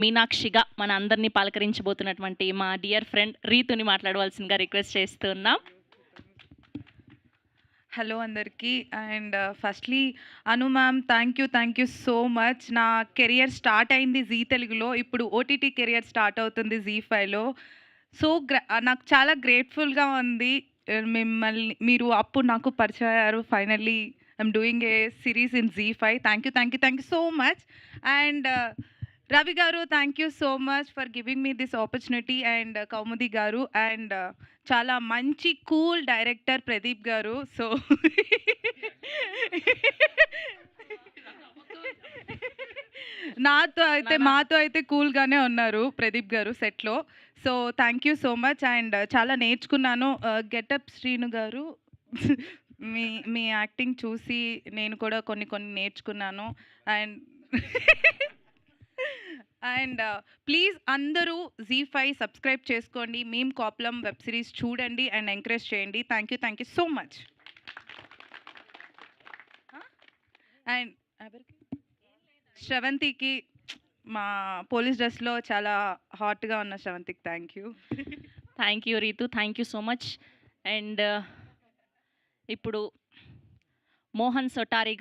మీనాక్షిగా మన అందరినీ పలకరించబోతున్నటువంటి మా డియర్ ఫ్రెండ్ రీతుని మాట్లాడవలసిందిగా రిక్వెస్ట్ చేస్తున్నాం. హలో అందరికీ. And firstly Anu ma'am, thank you so much. నా కెరియర్ స్టార్ట్ అయింది జీ తెలుగులో, ఇప్పుడు ఓటీటీ కెరియర్ స్టార్ట్ అవుతుంది జీ5లో. నాకు చాలా గ్రేట్ఫుల్గా ఉంది. మిమ్మల్ని మీరు అప్పుడు నాకు పరిచయం అయ్యారు. Finally I'm doing a series in Zee5. Thank you so much. And Ravi గారు, thank you so much for giving me this opportunity. And Kaumudi గారు, అండ్ చాలా మంచి కూల్ డైరెక్టర్ ప్రదీప్ గారు. సో మాతో అయితే కూల్గానే ఉన్నారు ప్రదీప్ గారు సెట్లో. So thank you so much. And చాలా నేర్చుకున్నాను. గెటప్ శ్రీను గారు, మీ మీ యాక్టింగ్ చూసి నేను కూడా కొన్ని కొన్ని నేర్చుకున్నాను. అండ్ అండ్ ప్లీజ్ అందరూ జీ5 సబ్స్క్రైబ్ చేసుకోండి. మేము కాపులం వెబ్ సిరీస్ చూడండి అండ్ ఎంకరేజ్ చేయండి. Thank you so much. And శ్రవంతికి, మా పోలీస్ డ్రెస్లో చాలా హాట్గా ఉన్న శ్రవంతికి thank you Ritu, thank you so much. And ఇప్పుడు మోహన్ సొటారి